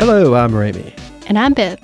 Hello, I'm Ramie. And I'm Beth.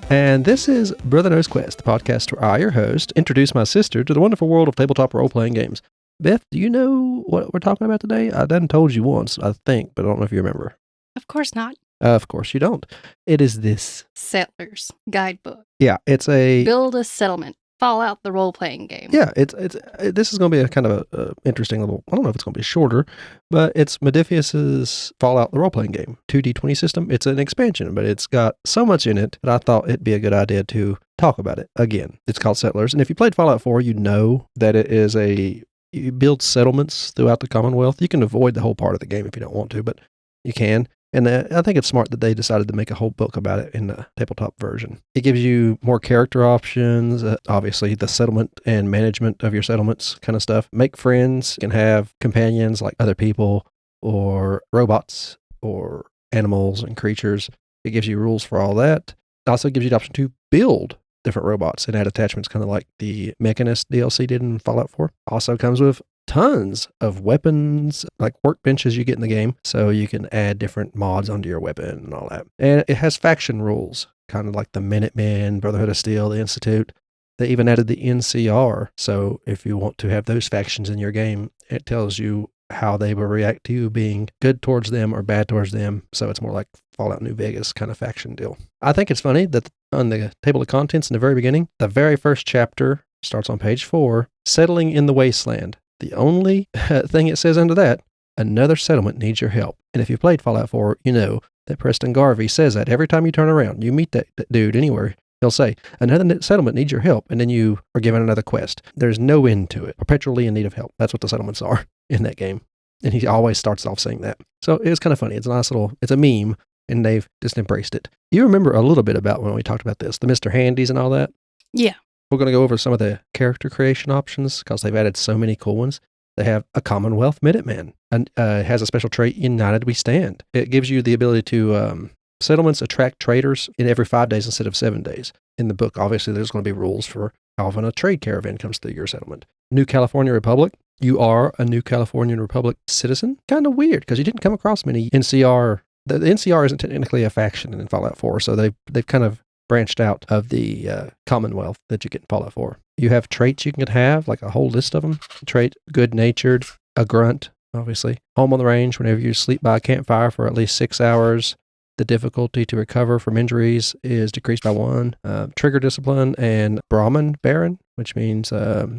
And this is Brother Knows Quest, the podcast where I, your host, introduce my sister to the wonderful world of tabletop role-playing games. Beth, do you know what we're talking about today? I done told you once, I think, but I don't know if you remember. Of course not. Of course you don't. It is this. Settlers Guidebook. Yeah, it's a... Build a settlement. Fallout, the role-playing game. Yeah, this is going to be a kind of a interesting little... I don't know if it's going to be shorter, but it's Modiphius's Fallout, the role-playing game. 2D20 system. It's an expansion, but it's got so much in it that I thought it'd be a good idea to talk about it. Again, it's called Settlers, and if you played Fallout 4, you know that it is you build settlements throughout the Commonwealth. You can avoid the whole part of the game if you don't want to, but you can. And I think it's smart that they decided to make a whole book about it in the tabletop version. It gives you more character options, obviously the settlement and management of your settlements kind of stuff. Make friends, you can have companions like other people or robots or animals and creatures. It gives you rules for all that. It also gives you the option to build different robots and add attachments, kind of like the Mechanist DLC did in Fallout 4. Also comes with tons of weapons, like workbenches you get in the game, so you can add different mods onto your weapon and all that. And it has faction rules, kind of like the Minutemen, Brotherhood of Steel, the Institute. They even added the NCR, so if you want to have those factions in your game, it tells you how they will react to you being good towards them or bad towards them, so it's more like Fallout New Vegas kind of faction deal. I think it's funny that on the table of contents in the very beginning, the very first chapter starts on page 4, Settling in the Wasteland. The only thing it says under that, another settlement needs your help. And if you played Fallout 4, you know that Preston Garvey says that every time you turn around, you meet that dude anywhere, he'll say, another settlement needs your help, and then you are given another quest. There's no end to it. Perpetually in need of help. That's what the settlements are in that game. And he always starts off saying that. So it's kind of funny. It's a nice it's a meme, and they've just embraced it. You remember a little bit about when we talked about this, the Mr. Handies and all that? Yeah. We're going to go over some of the character creation options because they've added so many cool ones. They have a Commonwealth Minuteman, and has a special trait, United We Stand. It gives you the ability to, settlements attract traders in every 5 days instead of 7 days. In the book, obviously, there's going to be rules for how often a trade caravan comes through your settlement. New California Republic. You are a New Californian Republic citizen. Kind of weird because you didn't come across many NCR. The NCR isn't technically a faction in Fallout 4, so they've kind of branched out of the Commonwealth that you get in Fallout 4. You have traits you can have, like a whole list of them. Trait, good-natured, a grunt, obviously. Home on the range, whenever you sleep by a campfire for at least 6 hours. The difficulty to recover from injuries is decreased by 1. Trigger discipline and Brahmin Baron, which means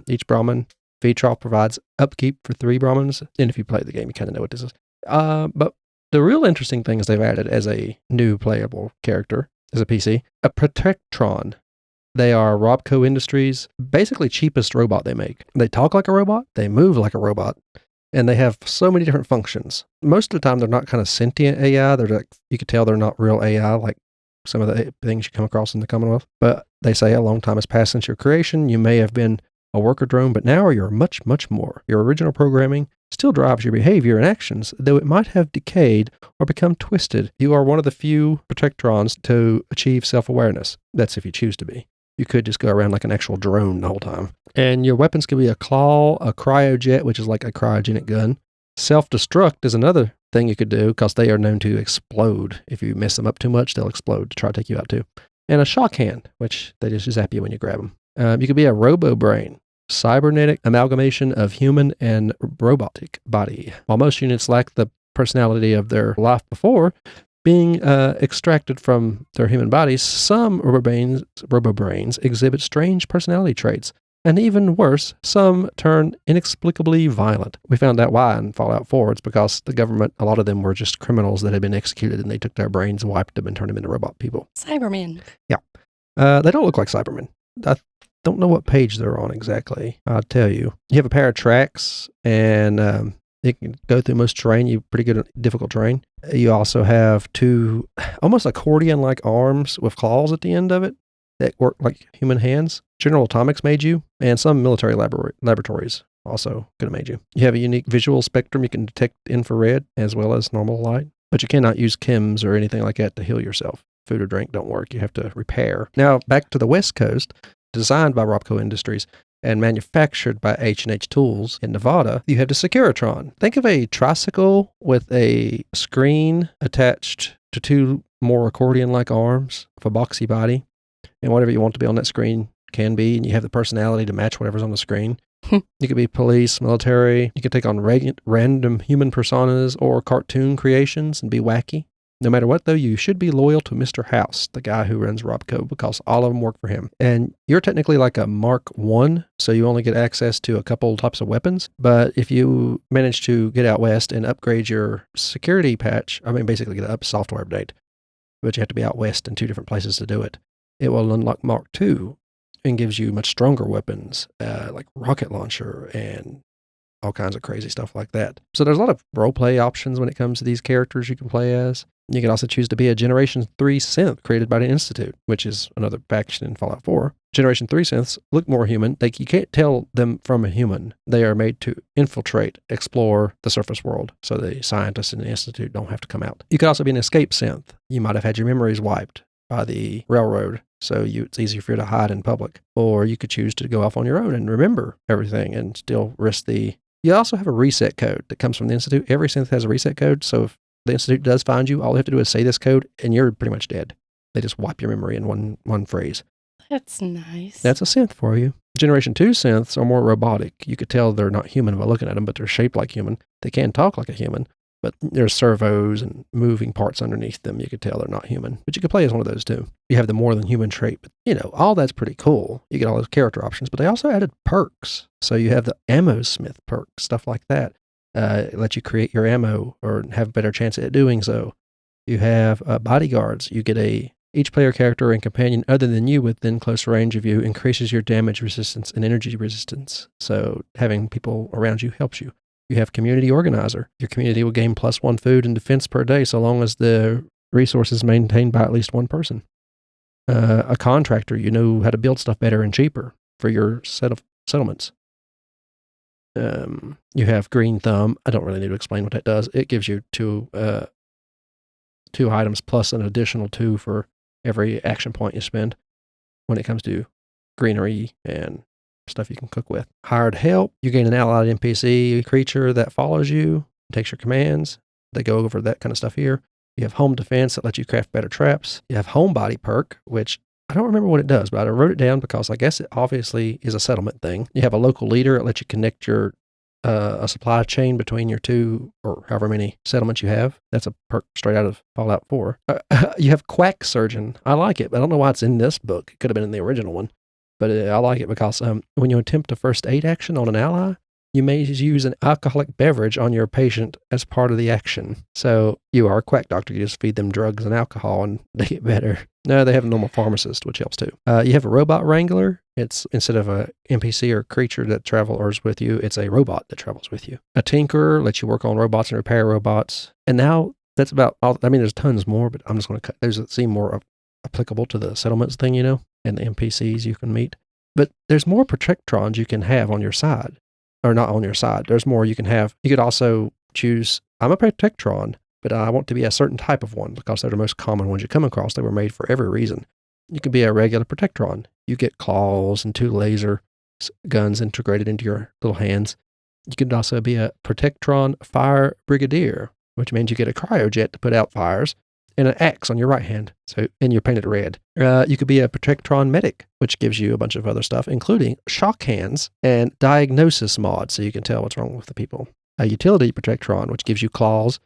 each Brahmin feed trough provides upkeep for 3 Brahmins. And if you play the game, you kind of know what this is. But the real interesting thing is they've added as a new playable character, as a PC, a Protectron. They are Robco Industries' basically cheapest robot they make. They talk like a robot, they move like a robot, and they have so many different functions. Most of the time, they're not kind of sentient AI. They're like, you could tell they're not real AI, like some of the things you come across in the Commonwealth. But they say a long time has passed since your creation. You may have been a worker drone, but now you're much, much more. Your original programming still drives your behavior and actions, though it might have decayed or become twisted. You are one of the few Protectrons to achieve self-awareness. That's if you choose to be. You could just go around like an actual drone the whole time. And your weapons could be a claw, a cryojet, which is like a cryogenic gun. Self-destruct is another thing you could do because they are known to explode. If you mess them up too much, they'll explode to try to take you out too. And a shock hand, which they just zap you when you grab them. You could be a robo-brain, cybernetic amalgamation of human and robotic body. While most units lack the personality of their life before being extracted from their human bodies, some robo-brains exhibit strange personality traits. And even worse, some turn inexplicably violent. We found out why in Fallout 4. It's because the government, a lot of them were just criminals that had been executed, and they took their brains, wiped them, and turned them into robot people. Cybermen. Yeah. They don't look like Cybermen. I don't know what page they're on exactly. I'll tell you. You have a pair of tracks, and you can go through most terrain. You're pretty good at difficult terrain. You also have 2 almost accordion-like arms with claws at the end of it that work like human hands. General Atomics made you, and some military laboratories also could have made you. You have a unique visual spectrum. You can detect infrared as well as normal light, but you cannot use chems or anything like that to heal yourself. Food or drink don't work. You have to repair. Now, back to the West Coast, designed by Robco Industries and manufactured by H&H Tools in Nevada, you have the Securitron. Think of a tricycle with a screen attached to 2 more accordion-like arms, with a boxy body, and whatever you want to be on that screen can be, and you have the personality to match whatever's on the screen. You could be police, military. You could take on random human personas or cartoon creations and be wacky. No matter what, though, you should be loyal to Mr. House, the guy who runs Robco, because all of them work for him. And you're technically like a Mark 1, so you only get access to a couple types of weapons. But if you manage to get out west and upgrade your security patch, basically get a software update, but you have to be out west in 2 different places to do it, it will unlock Mark 2 and gives you much stronger weapons, like rocket launcher and all kinds of crazy stuff like that. So there's a lot of roleplay options when it comes to these characters you can play as. You can also choose to be a Generation 3 synth created by the Institute, which is another faction in Fallout 4. Generation 3 synths look more human. You can't tell them from a human. They are made to infiltrate, explore the surface world, so the scientists in the Institute don't have to come out. You could also be an escape synth. You might have had your memories wiped by the railroad, so it's easier for you to hide in public. Or you could choose to go off on your own and remember everything and still risk the... You also have a reset code that comes from the Institute. Every synth has a reset code, so if the Institute does find you, all you have to do is say this code, and you're pretty much dead. They just wipe your memory in one phrase. That's nice. That's a synth for you. Generation 2 synths are more robotic. You could tell they're not human by looking at them, but they're shaped like human. They can talk like a human, but there's servos and moving parts underneath them. You could tell they're not human, but you could play as one of those too. You have the more than human trait, but all that's pretty cool. You get all those character options, but they also added perks. So you have the ammo smith perk, stuff like that. It lets you create your ammo or have a better chance at doing so. You have bodyguards. You get each player character and companion other than you within close range of you increases your damage resistance and energy resistance. So having people around you helps you. You have community organizer. Your community will gain +1 food and defense per day so long as the resource is maintained by at least one person. A contractor, you know how to build stuff better and cheaper for your set of settlements. You have Green Thumb. I don't really need to explain what that does. It gives you two items plus an additional 2 for every action point you spend when it comes to greenery and stuff you can cook with. Hired help. You gain an allied NPC creature that follows you, takes your commands. They go over that kind of stuff here. You have home defense that lets you craft better traps. You have homebody perk, which I don't remember what it does, but I wrote it down because I guess it obviously is a settlement thing. You have a local leader. It lets you connect your a supply chain between your 2 or however many settlements you have. That's a perk straight out of Fallout 4. You have Quack Surgeon. I like it, but I don't know why it's in this book. It could have been in the original one, but I like it because when you attempt a first aid action on an ally, you may use an alcoholic beverage on your patient as part of the action. So you are a quack doctor. You just feed them drugs and alcohol and they get better. No, they have a normal pharmacist, which helps too. You have a robot wrangler. It's instead of a NPC or creature that travels with you, it's a robot that travels with you. A tinkerer lets you work on robots and repair robots. And now that's about all. There's tons more, but I'm just going to cut those that seem more applicable to the settlements thing, and the NPCs you can meet. But there's more protectrons you can have on your side. Or not on your side. There's more you can have. You could also choose, I'm a protectron, but I want to be a certain type of one because they're the most common ones you come across. They were made for every reason. You can be a regular protectron. You get claws and 2 laser guns integrated into your little hands. You could also be a protectron fire brigadier, which means you get a cryojet to put out fires and an axe on your right hand. And you're painted red. You could be a protectron medic, which gives you a bunch of other stuff, including shock hands and diagnosis mod, so you can tell what's wrong with the people. A utility protectron, which gives you claws,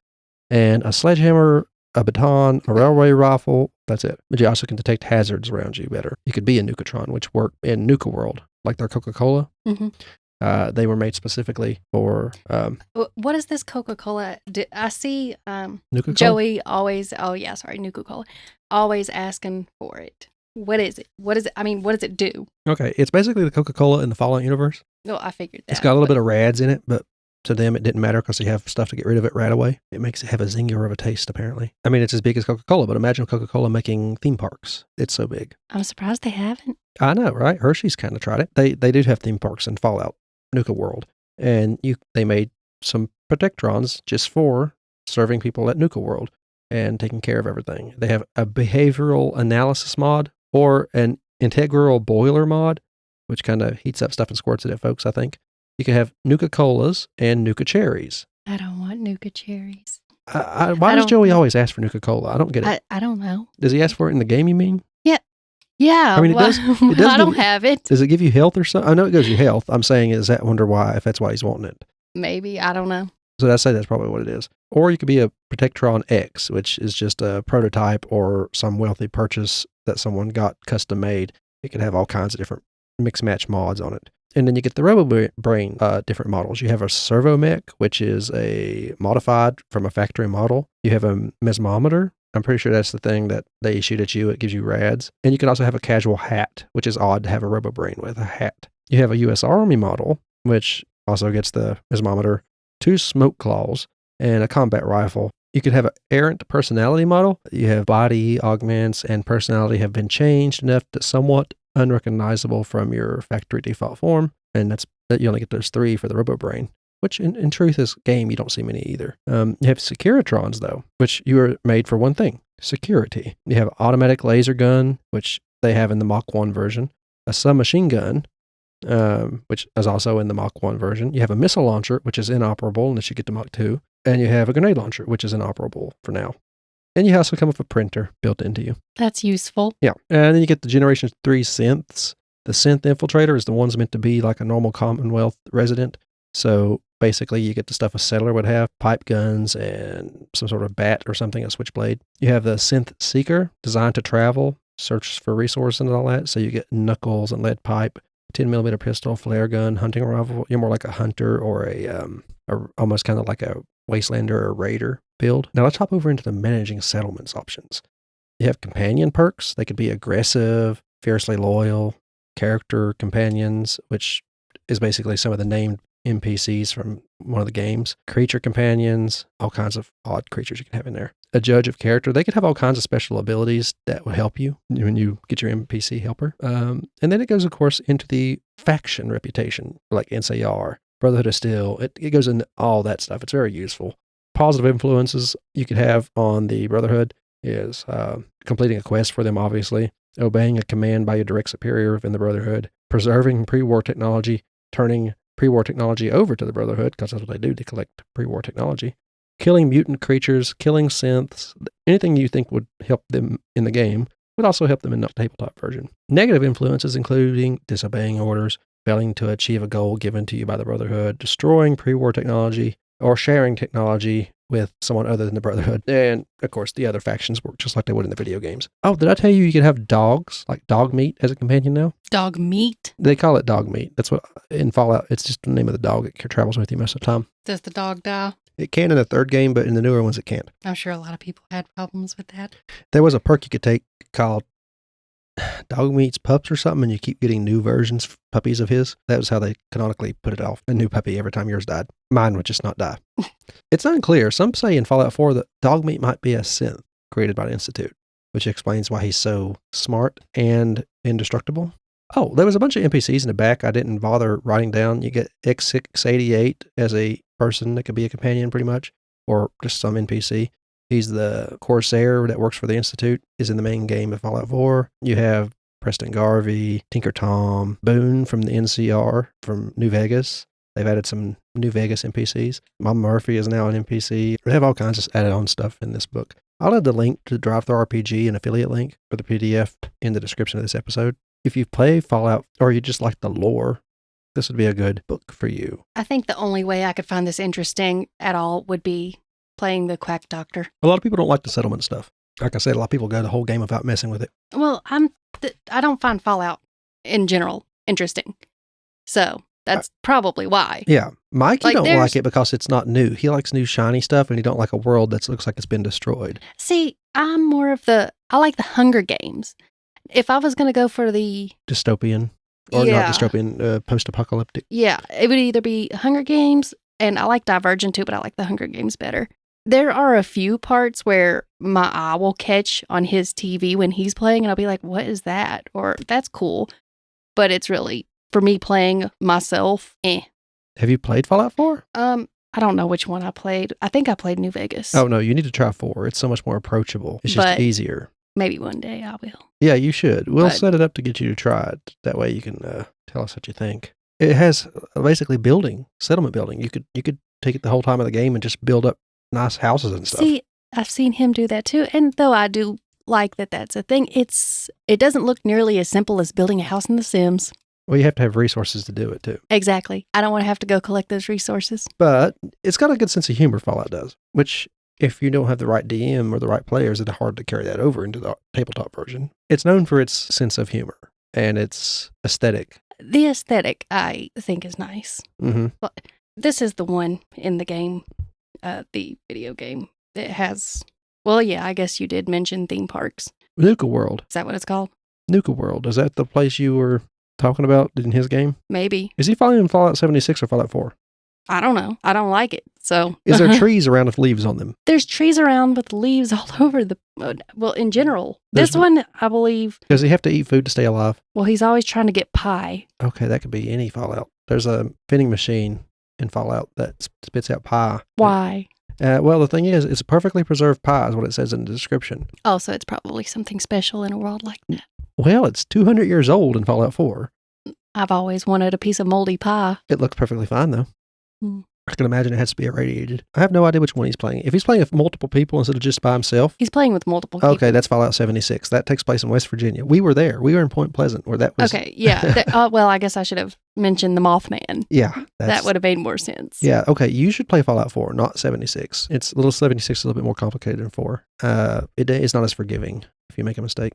and a sledgehammer, a baton, a railway rifle. That's it. But you also can detect hazards around you better. You could be a Nucatron, which work in Nuka World, like their Coca-Cola. Mm-hmm. They were made specifically for... what is this Coca-Cola? I see Nuka-Cola? Joey always... Oh, yeah, sorry, Nuka-Cola. Always asking for it. What is it? What does it do? Okay, it's basically the Coca-Cola in the Fallout universe. No, I figured that. It's got a little bit of rads in it, but to them it didn't matter because they have stuff to get rid of it right away. It makes it have a zinger of a taste, apparently. It's as big as Coca-Cola, but imagine Coca-Cola making theme parks. It's so big. I'm surprised they haven't. I know, right? Hershey's kind of tried it. They do have theme parks in Fallout Nuka World, and they made some protectrons just for serving people at Nuka World and taking care of everything. They have a behavioral analysis mod or an integral boiler mod, which kind of heats up stuff and squirts it at folks, I think. You can have Nuka Colas and Nuka Cherries. I don't want Nuka cherries. Why does don't- Joey always ask for Nuka-Cola? I don't get it. I don't know. Does he ask for it in the game, you mean? Yeah. I mean, it well, does- it does I don't give- have it. Does it give you health or something? I know it gives you health. I'm saying, I wonder why, if that's why he's wanting it. Maybe. I don't know. So I'd say that's probably what it is. Or you could be a Protectron X, which is just a prototype or some wealthy purchase that someone got custom made. It could have all kinds of different mix-match mods on it. And then you get the Robo-Brain different models. You have a Servo Mech, which is a modified from a factory model. You have a Mesmometer. I'm pretty sure that's the thing that they shoot at you. It gives you rads. And you can also have a casual hat, which is odd to have a Robo-Brain with a hat. You have a U.S. Army model, which also gets the Mesmometer, 2 smoke claws, and a combat rifle. You could have an errant personality model. You have body augments and personality have been changed enough to somewhat unrecognizable from your factory default form. And that you only get those 3 for the Robo-Brain, which in truth is game. You don't see many either. You have Securitrons, though, which you are made for one thing, security. You have automatic laser gun, which they have in the Mach 1 version, a submachine gun, which is also in the Mach 1 version. You have a missile launcher, which is inoperable unless you get to Mach 2. And you have a grenade launcher, which is inoperable for now. And you also come with a printer built into you. That's useful. Yeah. And then you get the Generation 3 synths. The synth infiltrator is the one's meant to be like a normal Commonwealth resident. So basically you get the stuff a settler would have, pipe guns and some sort of bat or something, a switchblade. You have the synth seeker, designed to travel, search for resources and all that. So you get knuckles and lead pipe, 10mm pistol, flare gun, hunting rifle. You're more like a hunter or a almost kind of like a wastelander or raider build. Now let's hop over into the managing settlements options. You have companion perks. They could be aggressive, fiercely loyal, character companions, which is basically some of the named NPCs from one of the games. Creature companions, all kinds of odd creatures you can have in there. A judge of character. They could have all kinds of special abilities that would help you when you get your NPC helper. And then it goes, of course, into the faction reputation, like NCR, Brotherhood of Steel. It goes into all that stuff. It's very useful. Positive influences you could have on the Brotherhood is completing a quest for them, obviously, obeying a command by your direct superior within the Brotherhood, preserving pre-war technology, turning pre-war technology over to the Brotherhood, because that's what they do, to collect pre-war technology, killing mutant creatures, killing synths, anything you think would help them in the game would also help them in the tabletop version. Negative influences including disobeying orders, failing to achieve a goal given to you by the Brotherhood, destroying pre-war technology, or sharing technology with someone other than the Brotherhood. And, of course, the other factions work just like they would in the video games. Oh, did I tell you could have dogs, like dog meat, as a companion now? Dog meat? They call it dog meat. That's what, in Fallout, it's just the name of the dog. It travels with you most of the time. Does the dog die? It can in the 3rd game, but in the newer ones it can't. I'm sure a lot of people had problems with that. There was a perk you could take called Dog Meat's Pups or something, and you keep getting new versions, puppies of his. That was how they canonically put it off. A new puppy every time yours died. Mine would just not die. It's unclear. Some say in Fallout 4 that Dog Meat might be a synth created by the Institute, which explains why he's so smart and indestructible. Oh, there was a bunch of NPCs in the back I didn't bother writing down. You get X688 as a person that could be a companion pretty much, or just some NPC. He's the Corsair that works for the Institute, is in the main game of Fallout 4. You have Preston Garvey, Tinker Tom, Boone from the NCR from New Vegas. They've added some New Vegas NPCs. Mom Murphy is now an NPC. They have all kinds of added on stuff in this book. I'll add the link to Drive-Thru RPG, an affiliate link for the PDF in the description of this episode. If you play Fallout or you just like the lore, this would be a good book for you. I think the only way I could find this interesting at all would be playing the Quack Doctor. A lot of people don't like the settlement stuff. Like I said, a lot of people go the whole game without messing with it. Well, I don't find Fallout in general interesting. So that's probably why. Yeah. Mikey Like, don't there's- like it because it's not new. He likes new shiny stuff, and he don't like a world that looks like it's been destroyed. See, I'm more of I like the Hunger Games. If I was going to go for the, Dystopian. Or Yeah. not dystopian, post-apocalyptic. yeah, it would either be Hunger Games, and I like Divergent too, but I like the Hunger Games better. There are a few parts where my eye will catch on his TV when he's playing, and I'll be like, what is that? Or that's cool. But it's really, for me playing myself, Have you played Fallout 4? I don't know which one I played. I think I played New Vegas. Oh, no, you need to try 4. It's so much more approachable. It's just But- easier. Maybe one day I will. Yeah, you should. We'll But- set it up to get you to try it. That way you can tell us what you think. It has basically settlement building. You could take it the whole time of the game and just build up nice houses and stuff. See, I've seen him do that too. And though I do like that that's a thing, it doesn't look nearly as simple as building a house in The Sims. Well, you have to have resources to do it too. Exactly. I don't want to have to go collect those resources. But it's got a good sense of humor, Fallout does, which if you don't have the right DM or the right players, it's hard to carry that over into the tabletop version. It's known for its sense of humor and its aesthetic. The aesthetic, I think, is nice. Mm-hmm. But this is the one in the game, the video game, that has, well, yeah, I guess you did mention theme parks. Nuka World. Is that what it's called? Nuka World. Is that the place you were talking about in his game? Maybe. Is he following Fallout 76 or Fallout 4? I don't know. I don't like it. So is there trees around with leaves on them? There's trees around with leaves all over the, well, in general. This one, I believe. Does he have to eat food to stay alive? Well, he's always trying to get pie. Okay, that could be any Fallout. There's a vending machine in Fallout that spits out pie. Why? Well, the thing is, it's a perfectly preserved pie is what it says in the description. Oh, so it's probably something special in a world like that. Well, it's 200 years old in Fallout 4. I've always wanted a piece of moldy pie. It looks perfectly fine, though. Hmm. I can imagine it has to be irradiated. I have no idea which one he's playing. If he's playing with multiple people instead of just by himself. He's playing with multiple people. Okay, that's Fallout 76. That takes place in West Virginia. We were there. We were in Point Pleasant where that was. Okay, yeah. Well, I guess I should have mentioned the Mothman. Yeah. That would have made more sense. Yeah, okay. You should play Fallout 4, not 76. It's a little 76 is a little bit more complicated than 4. It is not as forgiving if you make a mistake.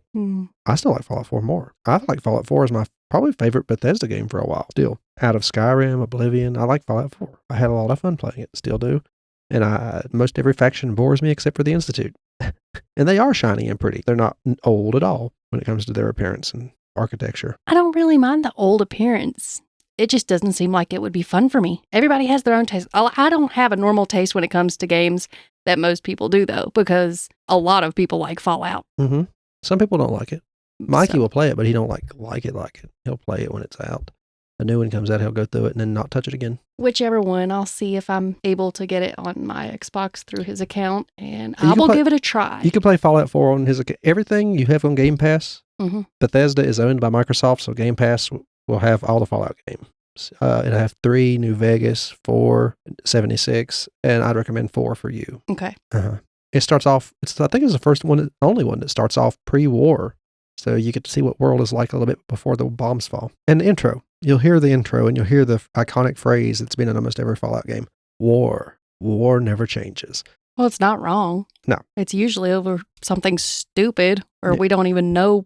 I still like Fallout 4 more. I like Fallout 4 as my probably favorite Bethesda game for a while still. Out of Skyrim, Oblivion, I like Fallout 4. I had a lot of fun playing it, still do. And most every faction bores me except for the Institute. And they are shiny and pretty. They're not old at all when it comes to their appearance and architecture. I don't really mind the old appearance. It just doesn't seem like it would be fun for me. Everybody has their own taste. I don't have a normal taste when it comes to games that most people do, though, because a lot of people like Fallout. Mm-hmm. Some people don't like it. Mikey will play it, but he don't like it. He'll play it when it's out. A new one comes out, he'll go through it and then not touch it again. Whichever one, I'll see if I'm able to get it on my Xbox through his account, and I will give it a try. You can play Fallout 4 on his account. Everything you have on Game Pass, Bethesda is owned by Microsoft, so Game Pass will have all the Fallout games. It'll have 3, New Vegas, 4, 76, and I'd recommend 4 for you. Okay. It starts off, I think it's the first one, the only one that starts off pre-war. So you get to see what world is like a little bit before the bombs fall. And the intro. You'll hear the intro and you'll hear the iconic phrase that's been in almost every Fallout game. War. War never changes. Well, it's not wrong. No. It's usually over something stupid or we don't even know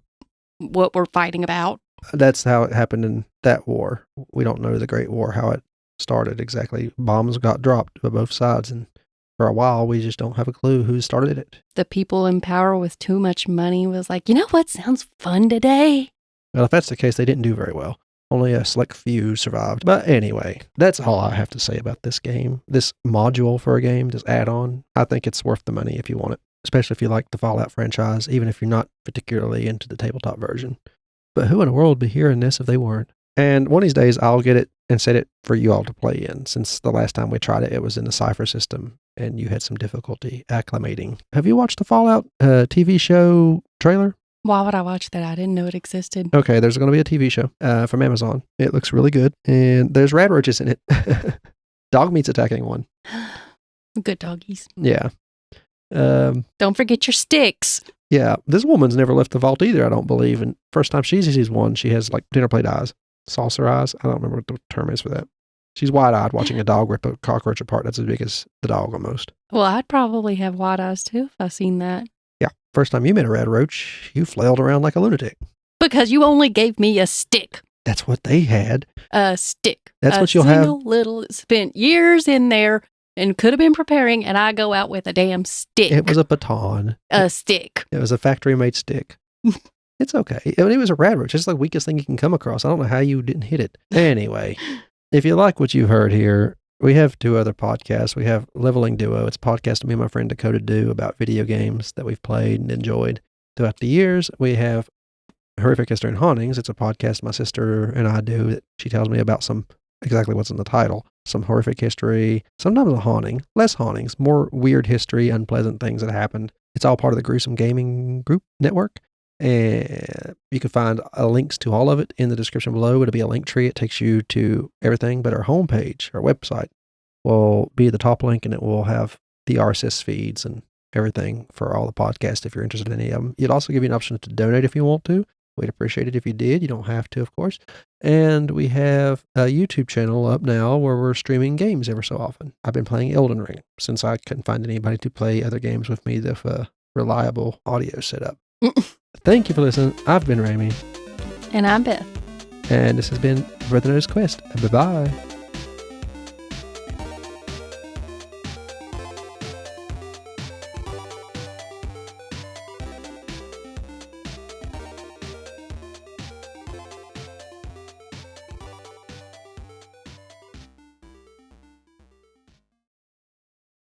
what we're fighting about. That's how it happened in that war. We don't know the Great War, how it started exactly. Bombs got dropped by both sides, and for a while, we just don't have a clue who started it. The people in power with too much money was like, you know what sounds fun today? Well, if that's the case, they didn't do very well. Only a select few survived. But anyway, that's all I have to say about this game. This module for a game, this add-on, I think it's worth the money if you want it, especially if you like the Fallout franchise, even if you're not particularly into the tabletop version. But who in the world would be hearing this if they weren't? And one of these days, I'll get it and set it for you all to play in. Since the last time we tried it, it was in the Cypher system, and you had some difficulty acclimating. Have you watched the Fallout TV show trailer? Why would I watch that? I didn't know it existed. Okay, there's going to be a TV show from Amazon. It looks really good, and there's rad roaches in it. Dog meat's attacking one. Good doggies. Yeah. Don't forget your sticks. Yeah, this woman's never left the vault either, I don't believe. And first time she sees one, she has like dinner plate eyes, saucer eyes. I don't remember what the term is for that. She's wide-eyed watching a dog rip a cockroach apart. That's as big as the dog almost. Well, I'd probably have wide eyes too if I seen that. Yeah, first time you met a rad roach, you flailed around like a lunatic. Because you only gave me a stick. That's what they had. A stick. That's what you'll have. Spent years in there and could have been preparing, and I go out with a damn stick. It was a baton. A stick. It was a factory-made stick. It's okay. It was a rad roach. It's the weakest thing you can come across. I don't know how you didn't hit it. Anyway, if you like what you heard here, we have 2 other podcasts. We have Leveling Duo. It's a podcast me and my friend Dakota do about video games that we've played and enjoyed throughout the years. We have Horrific History and Hauntings. It's a podcast my sister and I do that she tells me about exactly what's in the title. Some horrific history, sometimes a haunting, less hauntings, more weird history, unpleasant things that happened. It's all part of the Gruesome Gaming Group network. And you can find links to all of it in the description below. It'll be a link tree. It takes you to everything, but our homepage, our website, will be the top link, and it will have the RSS feeds and everything for all the podcasts if you're interested in any of them. It'll also give you an option to donate if you want to. We'd appreciate it if you did. You don't have to, of course. And we have a YouTube channel up now where we're streaming games ever so often. I've been playing Elden Ring since I couldn't find anybody to play other games with me with a reliable audio setup. Thank you for listening. I've been Ramie. And I'm Beth. And this has been Brother Knows Quest. Bye-bye.